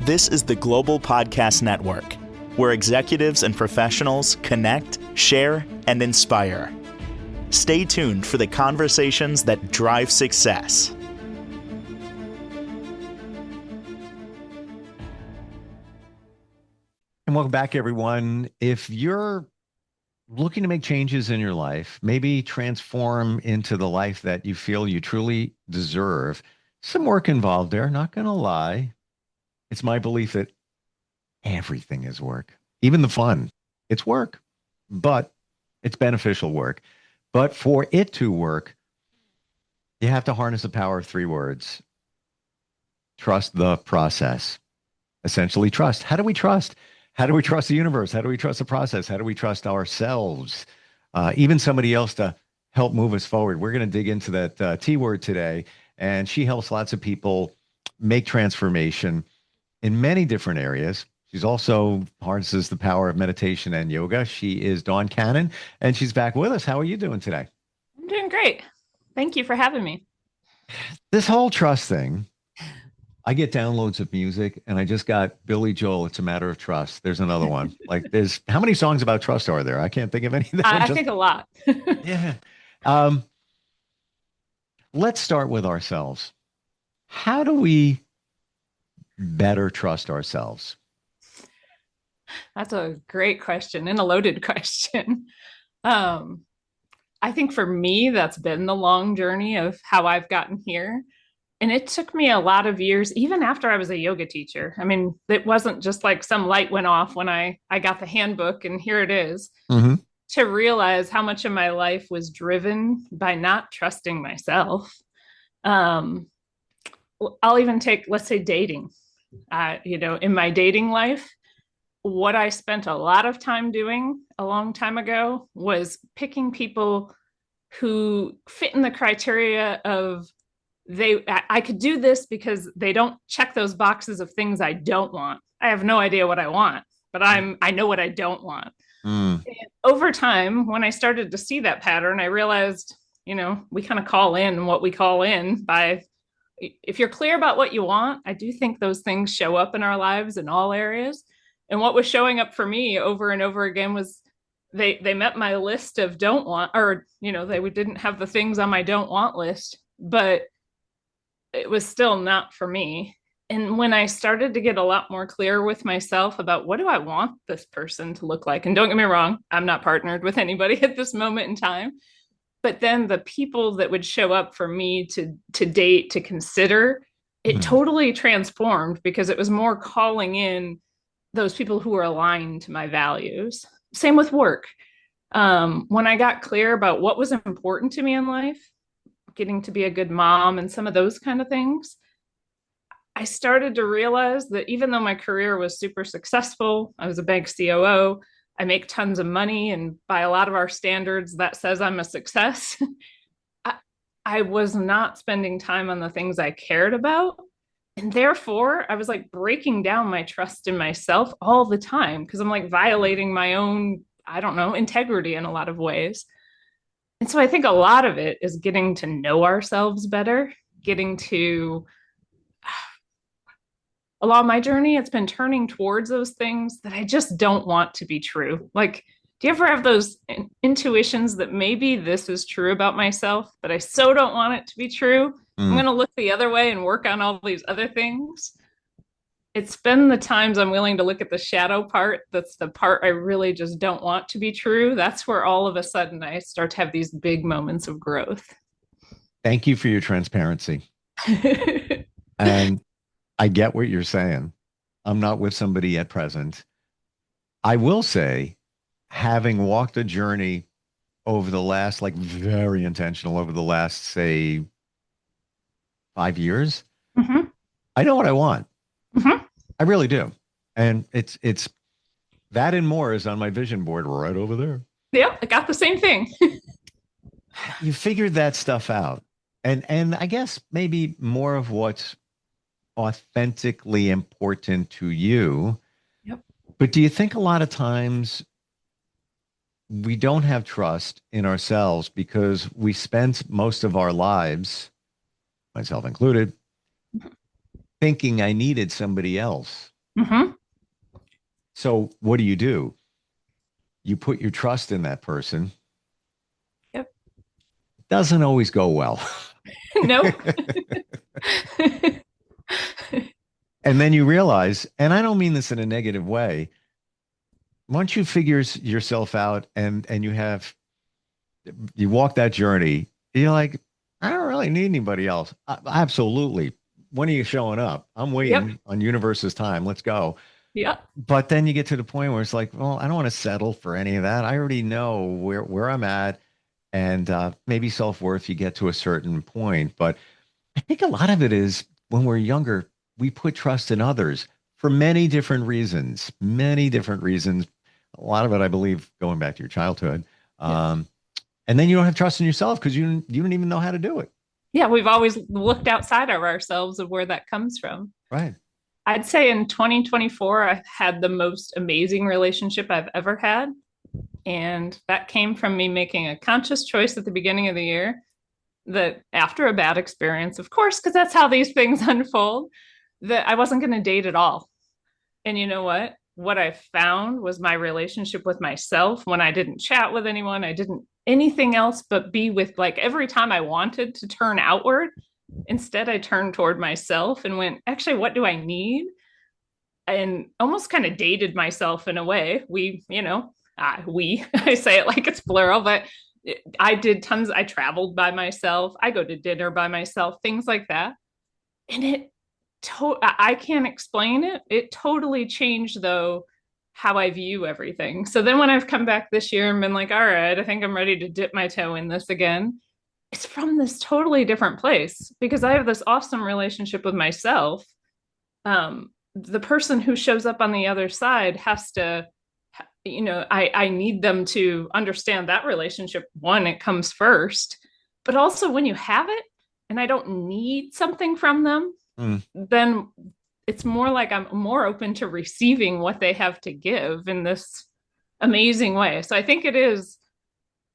This is the Global Podcast Network, where executives and professionals connect, share, and inspire. Stay tuned for the conversations that drive success. And welcome back, everyone. If you're looking to make changes in your life, maybe transform into the life that you feel you truly deserve, some work involved there, not going to lie. It's my belief that everything is work, even the fun. It's work, but it's beneficial work. But for it to work, you have to harness the power of three words. Trust the process. Essentially, trust. How do we trust? How do we trust the universe? How do we trust the process? How do we trust ourselves? Even somebody else to help move us forward. We're going to dig into that T word today. And she helps lots of people make transformation in many different areas. She's also harnesses the power of meditation and yoga. She is Dawn Cannon, and she's back with us. How are you doing today? I'm doing great. Thank you for having me. This whole trust thing, I get downloads of music, and I just got Billy Joel, It's a Matter of Trust. There's another one. Like, how many songs about trust are there? I can't think of any. I think a lot. Yeah. Let's start with ourselves. How do we better trust ourselves? That's a great question and a loaded question. I think for me, that's been the long journey of how I've gotten here. And it took me a lot of years, even after I was a yoga teacher. I mean, it wasn't just like some light went off when I got the handbook and here it is, to realize how much of my life was driven by not trusting myself. I'll even take, let's say, dating. In my dating life, what I spent a lot of time doing a long time ago was picking people who fit in the criteria of I could do this because they don't check those boxes of things I don't want. I have no idea what I want, but I know what I don't want. And over time, when I started to see that pattern, I realized, we kind of call in what we call in by, if you're clear about what you want, I do think those things show up in our lives in all areas. And what was showing up for me over and over again was they met my list of don't want, or, they didn't have the things on my don't want list, but it was still not for me. And when I started to get a lot more clear with myself about what do I want this person to look like? And don't get me wrong, I'm not partnered with anybody at this moment in time. But then the people that would show up for me to date, to consider, it totally transformed because it was more calling in those people who were aligned to my values. Same with work. When I got clear about what was important to me in life, getting to be a good mom and some of those kind of things, I started to realize that even though my career was super successful, I was a bank COO, I make tons of money, and by a lot of our standards, that says I'm a success. I was not spending time on the things I cared about. And therefore, I was like breaking down my trust in myself all the time because I'm like violating my own, integrity in a lot of ways. And so I think a lot of it is getting to know ourselves better, along my journey, it's been turning towards those things that I just don't want to be true. Like, do you ever have those intuitions that maybe this is true about myself, but I so don't want it to be true? I'm going to look the other way and work on all these other things. It's been the times I'm willing to look at the shadow part. That's the part I really just don't want to be true. That's where all of a sudden I start to have these big moments of growth. Thank you for your transparency. And I get what you're saying. I'm not with somebody at present. I will say, having walked a journey over the last, very intentional over the last, say, 5 years, I know what I want. I really do. And it's that and more is on my vision board right over there. Yeah, I got the same thing. You figured that stuff out. And I guess maybe more of what's authentically important to you. Yep. But do you think a lot of times we don't have trust in ourselves because we spent most of our lives, myself included, thinking I needed somebody else Hmm. So what do? You put your trust in that person. Yep. Doesn't always go well. Nope. And then you realize, and I don't mean this in a negative way, once you figure yourself out and you walk that journey, you're like, I don't really need anybody else. Absolutely. When are you showing up? I'm Yep. waiting on universe's time. Let's go. Yep. But then you get to the point where it's like, well, I don't want to settle for any of that. I already know where I'm at, and maybe self-worth, you get to a certain point. But I think a lot of it is when we're younger, we put trust in others for many different reasons, many different reasons. A lot of it, I believe, going back to your childhood. Yeah. And then you don't have trust in yourself because you don't even know how to do it. Yeah. We've always looked outside of ourselves of where that comes from. Right. I'd say in 2024, I had the most amazing relationship I've ever had. And that came from me making a conscious choice at the beginning of the year that after a bad experience, of course, because that's how these things unfold, that I wasn't going to date at all. And you know what? What I found was my relationship with myself when I didn't chat with anyone, I didn't anything else but be with like every time I wanted to turn outward. Instead, I turned toward myself and went, actually, what do I need? And almost kind of dated myself in a way. I say it like it's plural, but I did tons. I traveled by myself. I go to dinner by myself, things like that. And I can't explain it. It totally changed though how I view everything. So then when I've come back this year and been like, all right, I think I'm ready to dip my toe in this again. It's from this totally different place because I have this awesome relationship with myself. The person who shows up on the other side has to, I need them to understand that relationship. One, it comes first, but also when you have it and I don't need something from them, Mm. then it's more like I'm more open to receiving what they have to give in this amazing way. So I think it is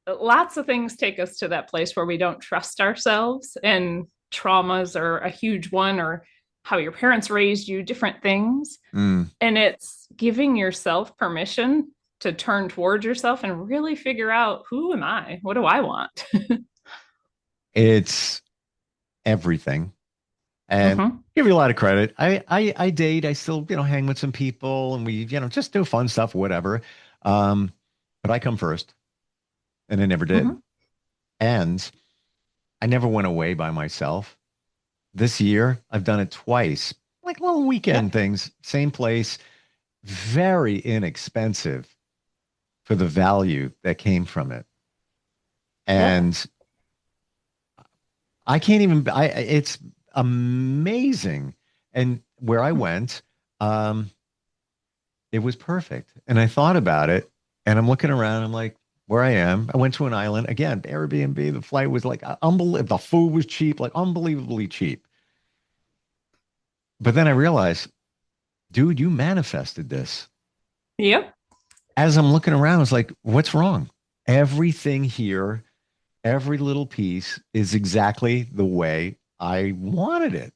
lots of things take us to that place where we don't trust ourselves, and traumas are a huge one, or how your parents raised you, different things. Mm. And it's giving yourself permission to turn towards yourself and really figure out, who am I? What do I want? It's everything. And Mm-hmm. give you a lot of credit. I date, I still, hang with some people and we, just do fun stuff, whatever. Um, but I come first and I never did. Mm-hmm. And I never went away by myself. This year, I've done it twice, like little weekend Yep. things, same place, very inexpensive for the value that came from it. Yep. And it's amazing. And where I went, um, it was perfect. And I thought about it and I'm looking around. I'm like, where I am. I went to an island again, Airbnb. The flight was like unbelievable. The food was cheap, like unbelievably cheap. But then I realized, dude, you manifested this. Yep. As I'm looking around, it's like, what's wrong? Everything here, every little piece is exactly the way I wanted it.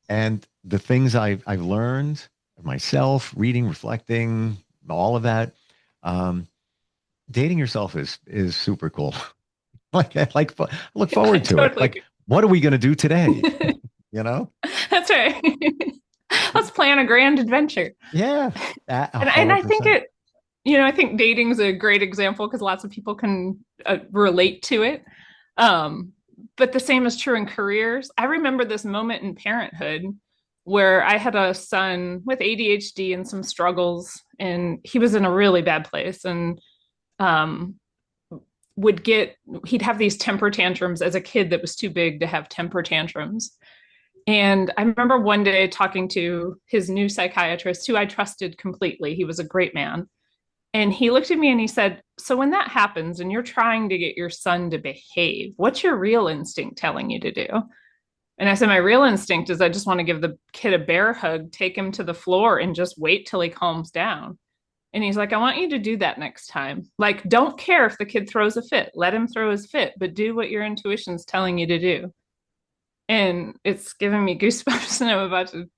And the things I've learned myself, reading, reflecting, all of that, um, dating yourself is super cool. I look forward to it. Totally. Like, what are we going to do today? You know? That's right. Let's plan a grand adventure. Yeah, a And hundred I think percent. I think dating's a great example because lots of people can relate to it. Um, but the same is true in careers. I remember this moment in parenthood where I had a son with ADHD and some struggles, and he was in a really bad place, and um, would get he'd have these temper tantrums as a kid that was too big to have temper tantrums. And I remember one day talking to his new psychiatrist, who I trusted completely. He was a great man. And he looked at me and he said, so when that happens and you're trying to get your son to behave, what's your real instinct telling you to do? And I said, my real instinct is I just want to give the kid a bear hug, take him to the floor, and just wait till he calms down. And he's like, I want you to do that next time. Like, don't care if the kid throws a fit. Let him throw his fit, but do what your intuition's telling you to do. And it's giving me goosebumps, and I'm about to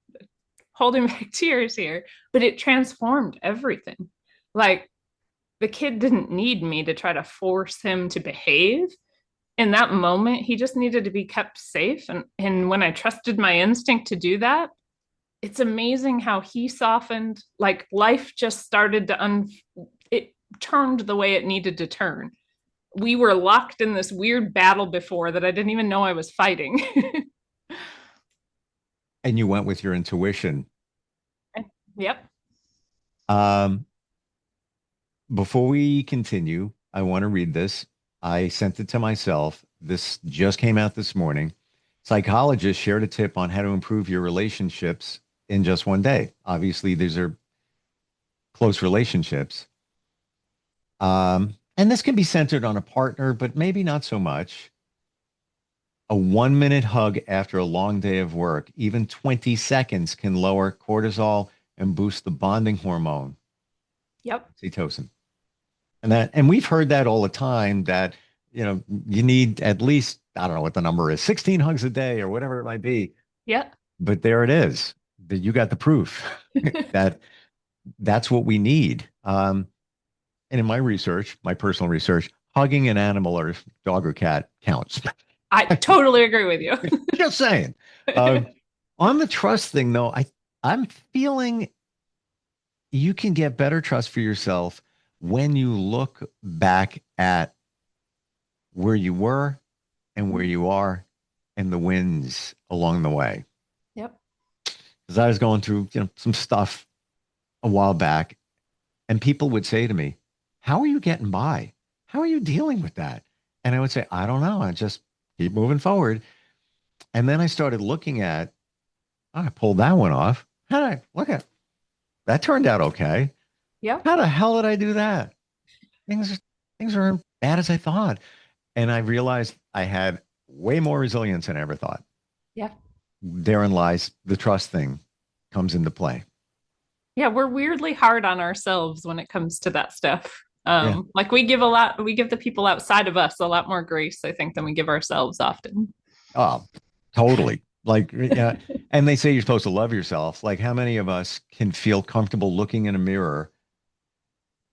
holding back tears here, but it transformed everything. Like the kid didn't need me to try to force him to behave. In that moment, he just needed to be kept safe. And when I trusted my instinct to do that, it's amazing how he softened. Like life just started to it turned the way it needed to turn. We were locked in this weird battle before that I didn't even know I was fighting. And you went with your intuition. Yep. Um, Before we continue, I want to read this. I sent it to myself. This just came out this morning. Psychologists shared a tip on how to improve your relationships in just one day. Obviously, these are close relationships. And this can be centered on a partner, but maybe not so much. A 1 minute hug after a long day of work, even 20 seconds, can lower cortisol and boost the bonding hormone, Yep. oxytocin. And we've heard that all the time that, you need at least, I don't know what the number is, 16 hugs a day or whatever it might be. Yep. But there it is. That you got the proof that that's what we need. And in my research, my personal research, hugging an animal or dog or cat counts. I totally agree with you. Just saying. On the trust thing, though, I'm feeling you can get better trust for yourself when you look back at where you were and where you are and the wins along the way. Yep. Because I was going through, some stuff a while back, and people would say to me, "How are you getting by? How are you dealing with that?" And I would say, "I don't know. I just keep moving forward." And then I started looking at, I pulled that one off. How did I look at that? Turned out okay. Yep. How the hell did I do that? Things are as bad as I thought. And I realized I had way more resilience than I ever thought. Yeah. Therein lies the trust thing comes into play. Yeah, we're weirdly hard on ourselves when it comes to that stuff. Yeah. Like we give the people outside of us a lot more grace, I think, than we give ourselves often. Oh, totally. Like, yeah. And they say you're supposed to love yourself. Like, how many of us can feel comfortable looking in a mirror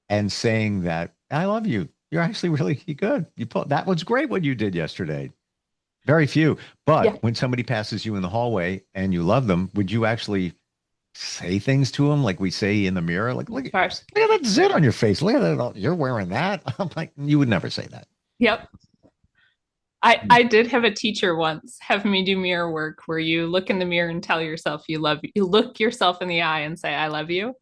and saying that, "I love you. You're actually really good. That was great what you did yesterday." Very few. Yeah. But when somebody passes you in the hallway and you love them, would you actually say things to them like we say in the mirror? Like, look at that zit on your face. Look at that. You're wearing that. I'm like, you would never say that. Yep. I did have a teacher once have me do mirror work where you look in the mirror and tell yourself you love you. You look yourself in the eye and say, "I love you."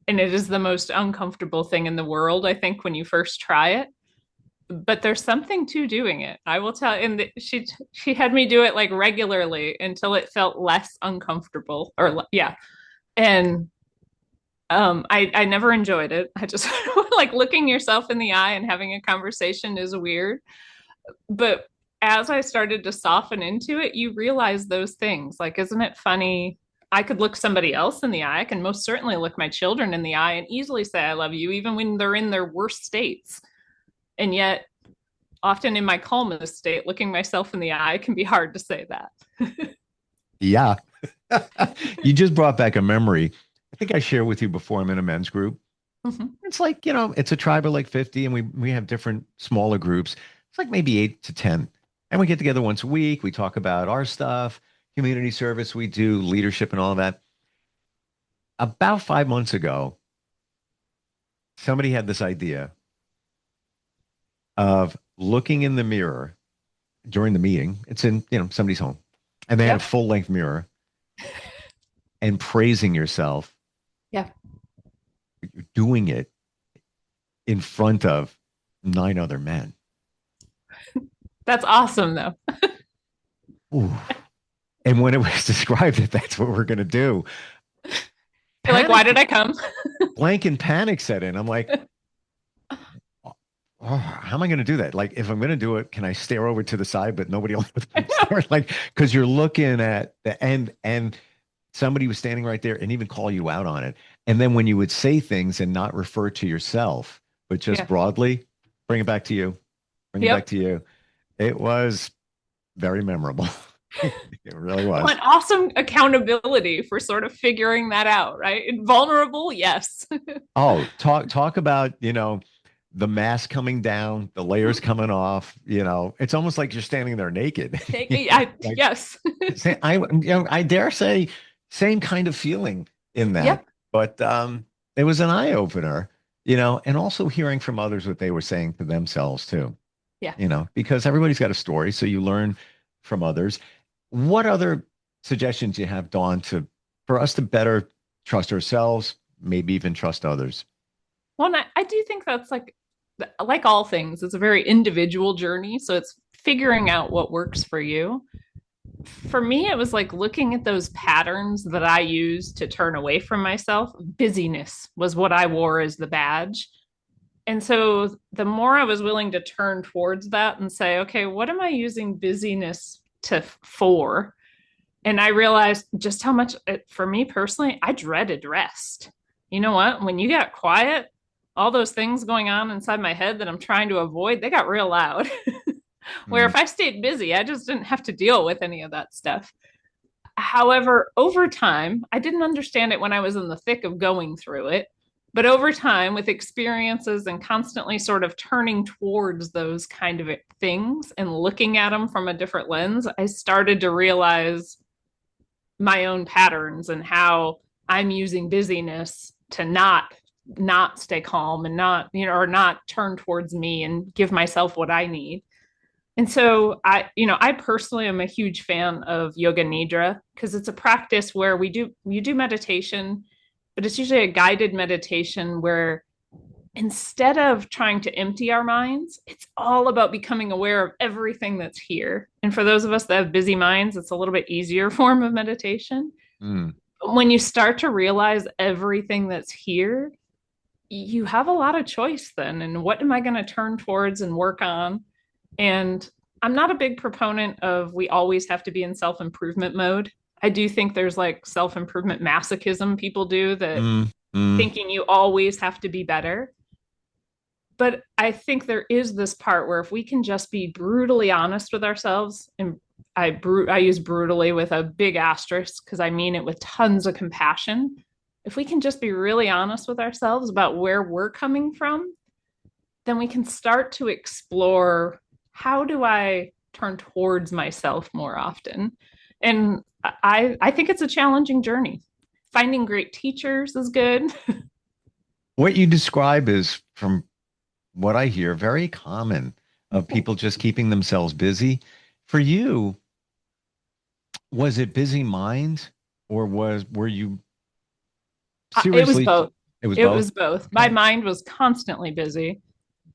And it is the most uncomfortable thing in the world, I think, when you first try it. But there's something to doing it. I will tell. And she had me do it like regularly until it felt less uncomfortable. Or yeah, and I never enjoyed it. I just like looking yourself in the eye and having a conversation is weird. But as I started to soften into it, you realize those things. Like, isn't it funny? I could look somebody else in the eye. I can most certainly look my children in the eye and easily say, "I love you," even when they're in their worst states. And yet, often in my calmest state, looking myself in the eye can be hard to say that. Yeah. You just brought back a memory. I think I shared with you before. I'm in a men's group. Mm-hmm. It's like, it's a tribe of like 50, and we have different smaller groups. It's like maybe 8 to 10. And we get together once a week. We talk about our stuff, community service we do, leadership and all of that. About 5 months ago, somebody had this idea of looking in the mirror during the meeting. It's in, somebody's home. And they had a full length mirror and praising yourself. Yeah. You're doing it in front of 9 other men. That's awesome, though. Ooh. And when it was described that that's what we're going to do, You're like, why did I come? Blank and panic set in. I'm like, oh, how am I going to do that? Like, if I'm going to do it, can I stare over to the side, but nobody else? Like, because you're looking at the end and somebody was standing right there and even call you out on it. And then when you would say things and not refer to yourself, but just broadly, bring it back to you, bring it back to you. It was very memorable. It really was. What awesome accountability for sort of figuring that out, right? And vulnerable, yes. Oh, talk about, the mask coming down, the layers coming off, it's almost like you're standing there naked. Like Yes. I dare say same kind of feeling in that. Yep. But it was an eye opener, and also hearing from others what they were saying to themselves too, Yeah. because everybody's got a story, so you learn from others. What other suggestions you have, Dawn, for us to better trust ourselves, maybe even trust others? Well, and I do think that's like all things, it's a very individual journey. So it's figuring out what works for you. For me, it was like looking at those patterns that I used to turn away from myself. Busyness was what I wore as the badge. And so the more I was willing to turn towards that and say, okay, what am I using busyness for? And I realized just how much, for me personally, I dreaded rest. You know what? When you got quiet, all those things going on inside my head that I'm trying to avoid, they got real loud. Where Mm, if I stayed busy, I just didn't have to deal with any of that stuff. However, over time, I didn't understand it when I was in the thick of going through it. But over time, with experiences and constantly sort of turning towards those kind of things and looking at them from a different lens, I started to realize my own patterns and how I'm using busyness to not stay calm and not, or not turn towards me and give myself what I need. And so I personally am a huge fan of yoga nidra because it's a practice where you do meditation, but it's usually a guided meditation where instead of trying to empty our minds, it's all about becoming aware of everything that's here. And for those of us that have busy minds, it's a little bit easier form of meditation. mm. When you start to realize everything that's here, you have a lot of choice then. And what am I going to turn towards and work on? And I'm not a big proponent of we always have to be in self improvement mode. I do think there's like self improvement masochism people do that Mm, mm. thinking you always have to be better. But I think there is this part where if we can just be brutally honest with ourselves, and I use brutally with a big asterisk because I mean it with tons of compassion. If we can just be really honest with ourselves about where we're coming from, then we can start to explore how do I turn towards myself more often. And I think it's a challenging journey. Finding great teachers is good. What you describe is, from what I hear, very common, of people just keeping themselves busy. For you, was it busy mind, or were you It was seriously? both. It was It both. was both. My Okay. mind was constantly busy,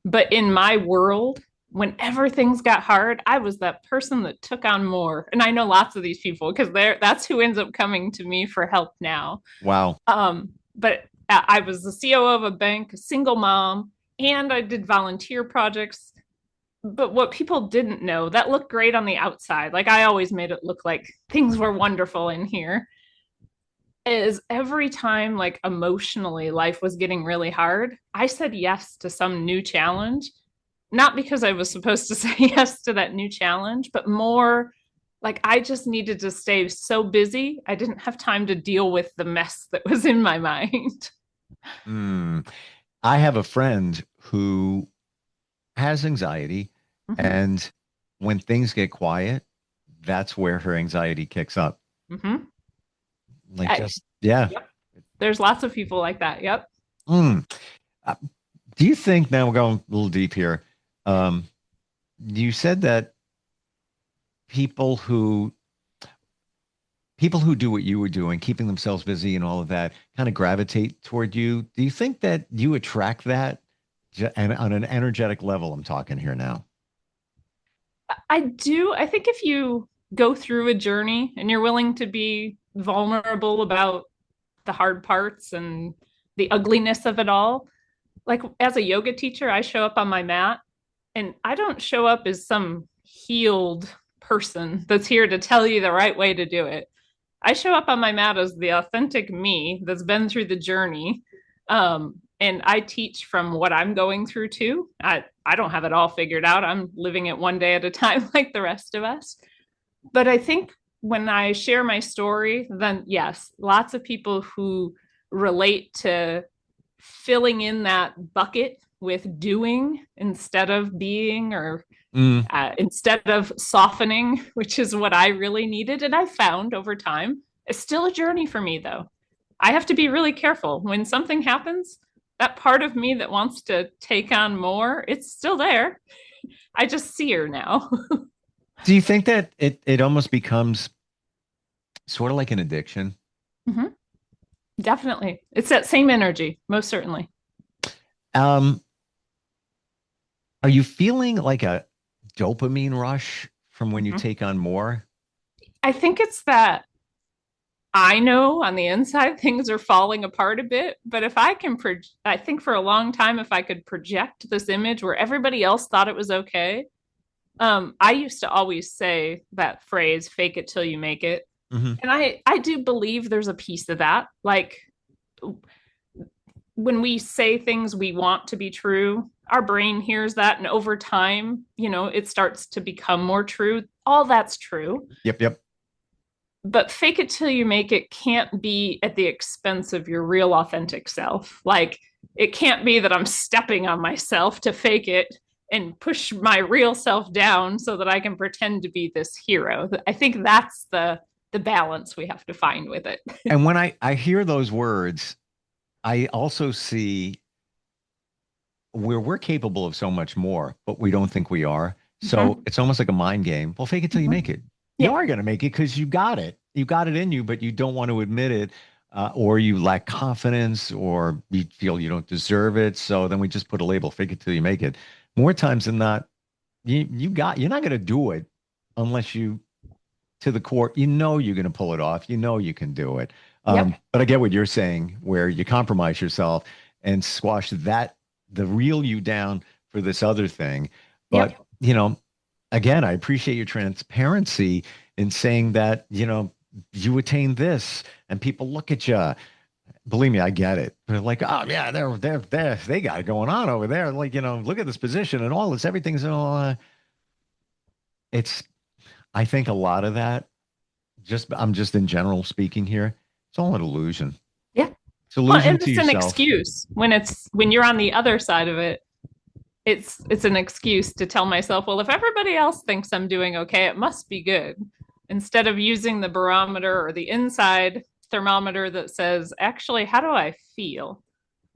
but in my world, whenever things got hard, I was that person that took on more. And I know lots of these people because that's who ends up coming to me for help now. Wow. But I was the COO of a bank, a single mom, and I did volunteer projects. But what people didn't know, that looked great on the outside. Like I always made it look like things were wonderful in here. Is every time like emotionally life was getting really hard, I said yes to some new challenge, not because I was supposed to say yes to that new challenge, but more like I just needed to stay so busy. I didn't have time to deal with the mess that was in my mind. Mm. I have a friend who has anxiety, Mm-hmm. and when things get quiet, that's where her anxiety kicks up. Mm-hmm. Like, just, yeah. Yep. There's lots of people like that. Yep. Mm. Uh, do you think, now we're going a little deep here? Um, you said that people who people who do what you were doing, keeping themselves busy and all of that, kind of gravitate toward you. Do you think that you attract that, and on an energetic level? I'm talking here now. I do. I think if you go through a journey and you're willing to be vulnerable about the hard parts and the ugliness of it all, like as a yoga teacher, I show up on my mat and I don't show up as some healed person that's here to tell you the right way to do it. I show up on my mat as the authentic me that's been through the journey. And I teach from what I'm going through too. I don't have it all figured out. I'm living it one day at a time like the rest of us. But I think when I share my story, then yes, lots of people who relate to filling in that bucket with doing instead of being, or Mm. instead of softening, which is what I really needed. And I found over time, it's still a journey for me, though. I have to be really careful. When something happens, that part of me that wants to take on more, it's still there. I just see her now. Do you think that it almost becomes sort of like an addiction? Mhm. Definitely. It's that same energy, most certainly. Um, are you feeling like a dopamine rush from when you Mhm. take on more? I think it's that I know on the inside things are falling apart a bit, but if I can, I think for a long time, if I could project this image where everybody else thought it was okay, I used to always say that phrase, fake it till you make it. Hmm. And I do believe there's a piece of that. Like when we say things we want to be true, our brain hears that. And over time, it starts to become more true. All that's true. Yep, yep. But fake it till you make it can't be at the expense of your real authentic self. Like it can't be that I'm stepping on myself to fake it and push my real self down so that I can pretend to be this hero. I think that's the balance we have to find with it. And when I hear those words, I also see where we're capable of so much more, but we don't think we are. So Mm-hmm. it's almost like a mind game. Well, fake it till you Mm-hmm. make it. You Yeah. are going to make it because you got it. You got it in you, but you don't want to admit it, or you lack confidence, or you feel you don't deserve it. So then we just put a label, fake it till you make it. More times than not, you're not going to do it unless you to the core, you're going to pull it off. You can do it. Yep. But I get what you're saying, where you compromise yourself and squash the real you down for this other thing. But, Yep. again, I appreciate your transparency in saying that, you attain this and people look at you. Believe me, I get it. They're like, oh yeah, they got it going on over there. Like, look at this position and all this, everything's all. It's, I think a lot of that I'm just in general speaking here. It's all an illusion. Yeah. It's Well, illusion and to it's an yourself. excuse when you're on the other side of it. It's an excuse to tell myself, well, if everybody else thinks I'm doing okay, it must be good. Instead of using the barometer or the inside thermometer that says, actually, how do I feel?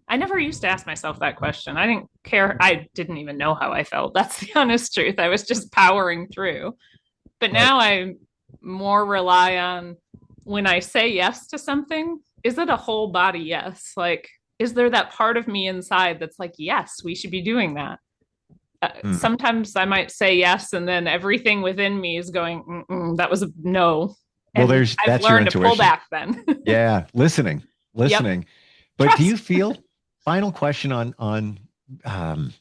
I never used to ask myself that question. I didn't care. I didn't even know how I felt. That's the honest truth. I was just powering through. But Right. now I more rely on when I say yes to something, is it a whole body yes? Like, is there that part of me inside that's like, yes, we should be doing that? Hmm. Sometimes I might say yes, and then everything within me is going, that was a no. Well, And I've that's your learned to pull intuition. back then. Yeah, listening, Yep. listening. But do you Trust. feel, final question on um,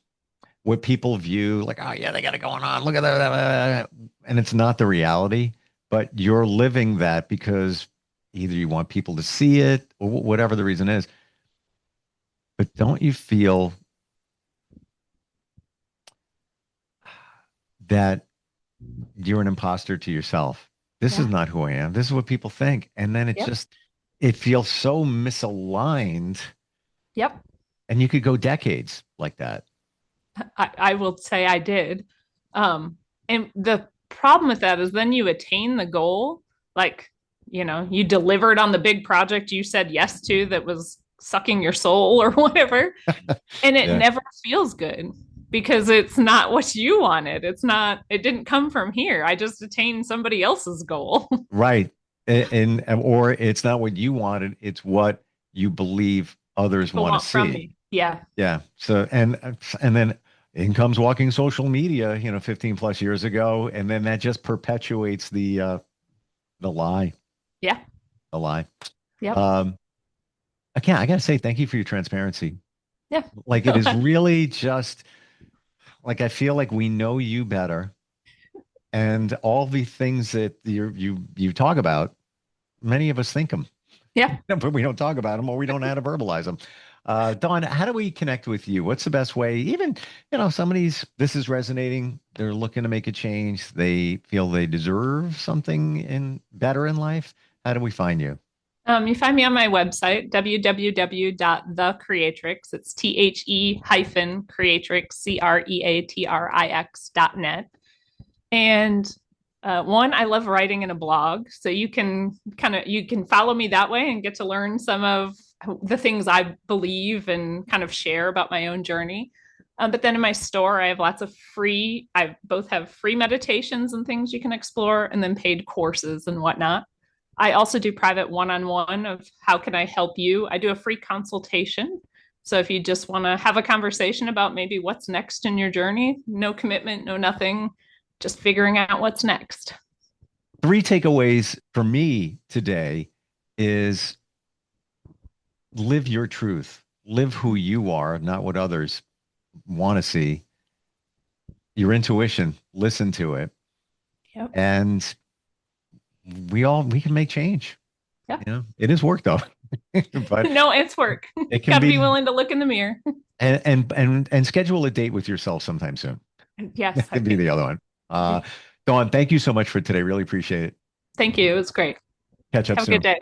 what people view like, oh yeah, they got it going on. Look at that, and it's not the reality, but you're living that because either you want people to see it or whatever the reason is. But don't you feel that you're an imposter to yourself? This is Yeah. not who I am. This is what people think. And then Yep. it feels so misaligned. Yep. And you could go decades like that. I will say I did. And the problem with that is then you attain the goal, like, you delivered on the big project you said yes to that was sucking your soul or whatever, and it Yeah. never feels good because it's not what you wanted. It didn't come from here. I just attained somebody else's goal. Right. Or it's not what you wanted, it's what you believe others People want to want from see. me. Yeah. Yeah. So and then in comes walking social media, 15 plus years ago, and then that just perpetuates the lie, Yeah. the lie. Yep. Um, I gotta say thank you for your transparency. Yeah. Like it is really just like I feel like we know you better, and all the things that you talk about, many of us think them. Yeah. but we don't talk about them or we don't know how to verbalize them. Dawn, how do we connect with you? What's the best way? Even, this is resonating. They're looking to make a change. They feel they deserve something better in life. How do we find you? You find me on my website, www.thecreatrix. It's THE-Creatrix, CREATRIX.net. And one, I love writing in a blog. So you can follow me that way and get to learn some of the things I believe and kind of share about my own journey. But then in my store, I have I both have free meditations and things you can explore, and then paid courses and whatnot. I also do private one-on-one of how can I help you. I do a free consultation. So if you just want to have a conversation about maybe what's next in your journey, no commitment, no nothing, just figuring out what's next. 3 takeaways for me today is live your truth, live who you are, not what others want to see. Your intuition, listen to it. Yep. And we can make change. Yeah. It is work though. But no, it's work. It can Gotta be willing to look in the mirror. and schedule a date with yourself sometime soon. Yes. That could be the other one. Dawn, thank you so much for today. Really appreciate it. Thank you. It was great. Catch up soon. Have a good day.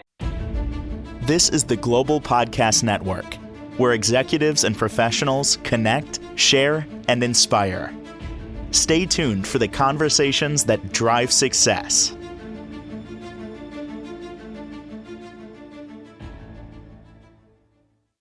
This is the Global Podcast Network, where executives and professionals connect, share, and inspire. Stay tuned for the conversations that drive success.